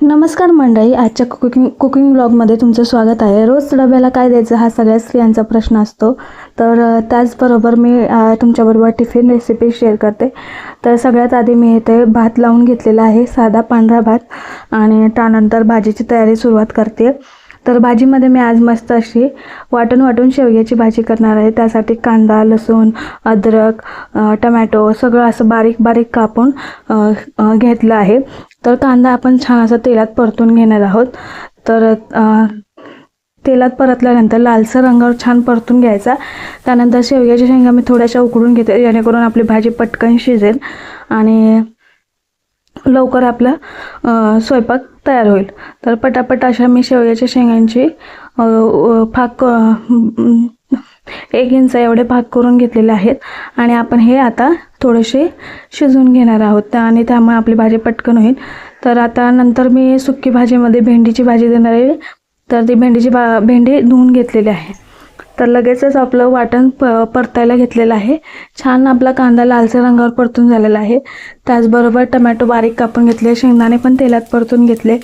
नमस्कार मंडळी, आजच्या कुकिंग ब्लॉगमध्ये तुमचं स्वागत आहे. रोज डब्याला काय द्यायचं हा सगळ्या स्त्रियांचा प्रश्न असतो. तर त्याचबरोबर मी तुमच्याबरोबर टिफिन रेसिपी शेअर करते. तर सगळ्यात आधी मी इथे भात लावून घेतलेला आहे, साधा पांढरा भात, आणि त्यानंतर भाजीची तयारी सुरुवात करते. तर भाजीमध्ये मी आज मस्त अशी वाटून शेवग्याची भाजी करणार आहे. त्यासाठी कांदा, लसूण, अद्रक, टमॅटो सगळं असं बारीक बारीक कापून घेतलं आहे. तर कांदा आपण छान असं तेलात परतून घेणार आहोत. तर तेलात परतल्यानंतर लालसर रंगावर छान परतून घ्यायचा. त्यानंतर शेवग्याच्या शेंगा मी थोड्याशा उकडून घेते, जेणेकरून आपली भाजी पटकन शिजेल आणि लवकर आपला स्वयंपाक तयार होईल. तर पटापट अशा मी शेवग्याच्या शेंगांची भाग 1 इंच एवढे भाग करून घेतलेले आहेत. आणि आपण हे आता थोडेसे शिजवून घेणार आहोत आणि त्यामुळे आपली भाजी पटकन होईल. तर आता नंतर मी सुकी भाजीमध्ये भेंडीची भाजी देणार आहे. तर ती भेंडी धुवून घेतलेली आहे. तर लगेचच आपलं वाटण परतायला घेतलेलं आहे. छान आपला कांदा लालसर रंगावर परतून झालेला आहे. त्याचबरोबर टमॅटो बारीक कापून घेतले, शेंगदाणे पण तेलात परतून घेतले.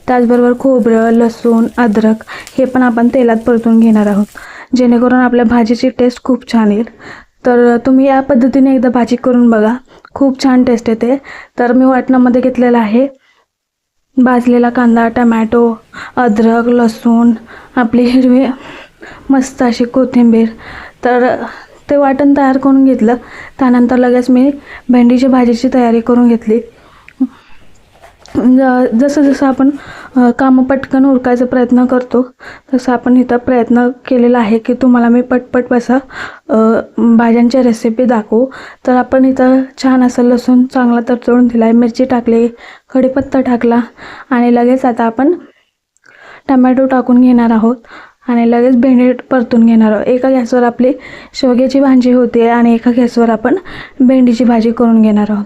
त्याचबरोबर खोबरं, लसूण, अद्रक हे पण आपण तेलात परतून घेणार आहोत, जेणेकरून आपल्या भाजीची टेस्ट खूप छान येईल. तर तुम्ही या पद्धतीने एकदा भाजी करून बघा, खूप छान टेस्ट येते. तर मी वाटणामध्ये घेतलेला आहे भाजलेला कांदा, टमॅटो, अद्रक, लसूण, आपली हिरवी मस्त अशी कोथिंबीर. तर ते वाटण तयार करून घेतलं. त्यानंतर लगेच मी भेंडीची भाजीची तयारी करून घेतली. जसं आपण कामं पटकन उरकायचा प्रयत्न करतो, तसं आपण इथं प्रयत्न केलेला आहे की तुम्हाला मी पटपट असं भाज्यांच्या रेसिपी दाखवू. तर आपण इथं छान असं लसूण चांगला तडतडून दिला आहे, मिरची टाकली, कढीपत्ता टाकला आणि लगेच आता आपण टमॅटो टाकून घेणार आहोत आणि लगेच भेंडी परतून घेणार आहोत. एका गॅसवर आपली शेवग्याची भाजी होते आणि एका गॅसवर आपण भेंडीची भाजी करून घेणार आहोत.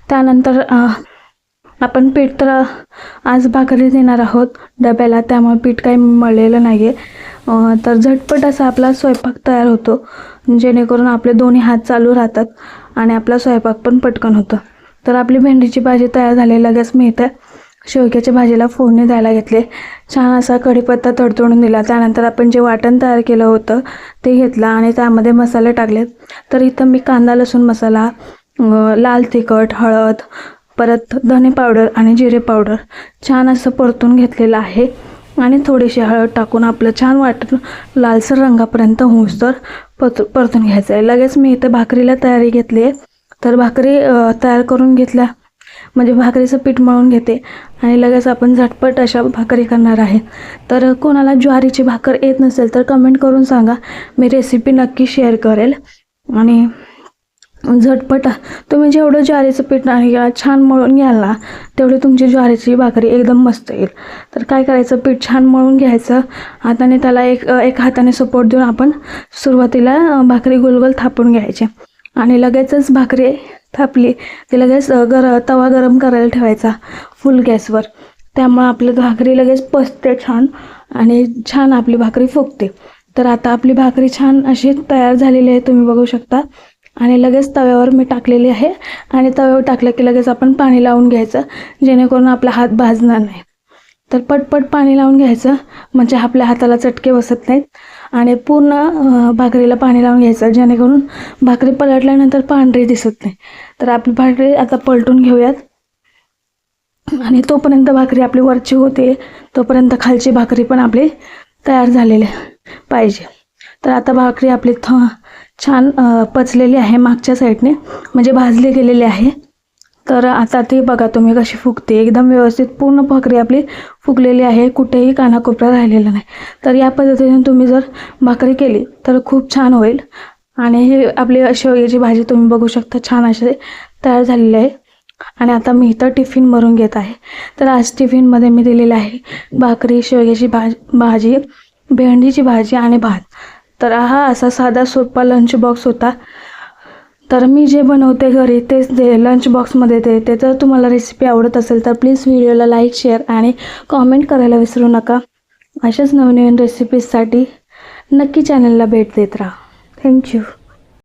त्यानंतर आपण पीठ तर आज भाकरी देणार आहोत डब्याला, त्यामुळे पीठ काही मळलेलं नाही आहे. तर झटपट असा आपला स्वयंपाक तयार होतो, जेणेकरून आपले दोन्ही हात चालू राहतात आणि आपला स्वयंपाक पण पटकन होतं. तर आपली भेंडीची भाजी तयार झाली. लगेच मी इथं शेवग्याच्या भाजीला फोडणी द्यायला घेतले. छान असा कढीपत्ता तडतडून दिला. त्यानंतर आपण जे वाटण तयार केलं होतं ते घेतलं आणि त्यामध्ये मसाले टाकले. तर इथं मी कांदा लसूण मसाला, लाल तिखट, हळद, परत धने पावडर आणि जिरे पावडर छान असं परतून घेतलेलं आहे. आणि थोडीशी हळद टाकून आपलं छान वाटण लालसर रंगापर्यंत होऊस्तर परतून घ्यायचं आहे. लगेच मी इथं भाकरीला तयारी घेतली आहे. तर भाकरी तयार करून घेतल्या म्हणजे भाकरीचं पीठ मळून घेते आणि लगेच आपण झटपट अशा भाकरी करणार आहे. तर कोणाला ज्वारीची भाकर येत नसेल तर कमेंट करून सांगा, मी रेसिपी नक्की शेअर करेल. आणि झटपट तुम्ही जेवढं ज्वारीचं पीठ छान मळून घ्याल ना, तेवढी तुमची ज्वारीची भाकरी एकदम मस्त येईल. तर काय करायचं, पीठ छान मळून घ्यायचं हाताने, त्याला एक हाताने सपोर्ट देऊन आपण सुरुवातीला भाकरी गोल थापून घ्यायची आणि लगेचच भाकरी थापली की लगेच तवा गरम करायला ठेवायचा फुल गॅसवर. त्यामुळे आपली भाकरी लगेच पचते छान आणि छान आपली भाकरी फुगते. तर आता आपली भाकरी छान अशी तयार झालेली आहे, तुम्ही बघू शकता. आणि लगेच तव्यावर मी टाकलेली आहे आणि तव्यावर टाकलं की लगेच आपण पाणी लावून घ्यायचं, जेणेकरून आपला हात भाजणार नाही. तर पटपट पाणी लावून घ्यायचं, म्हणजे आपल्या हाताला चटके बसत नाहीत. आणि पूर्ण भाकरीला पाणी लावून घ्यायचं, जेणेकरून भाकरी पलटल्यानंतर पांढरी दिसत नाही. तर आपली भाकरी आता पलटून घेऊयात. आणि तोपर्यंत भाकरी आपली वरची होते, तोपर्यंत खालची भाकरी पण आपली तयार झालेली पाहिजे. तर आता भाकरी आपली छान पचलेली आहे मागच्या साईडने, म्हणजे भाजली गेलेली आहे. तर आता ती बघा तुम्ही कशी फुगते, एकदम व्यवस्थित पूर्ण भाकरी आपली फुगलेली आहे, कुठेही कानाकोपरा राहिलेला नाही. तर या पद्धतीने तुम्ही जर भाकरी केली तर खूप छान होईल. आणि ही आपली शेवग्याची भाजी तुम्ही बघू शकता छान अशी तयार झालेली आहे. आणि आता मी इथं टिफिन भरून घेत आहे. तर आज टिफिनमध्ये मी दिलेलं आहे भाकरी, शेवग्याची भाजी, भेंडीची भाजी आणि भात. तर हा असा साधा सोपा लंच बॉक्स होता. तर मी जे बनवते घरी तेच लंच बॉक्समध्ये देते. तर तुम्हाला रेसिपी आवडत असेल तर प्लीज व्हिडिओला लाईक, शेअर आणि कॉमेंट करायला विसरू नका. अशाच नवीन रेसिपीजसाठी नक्की चॅनलला भेट देत राहा. थँक्यू.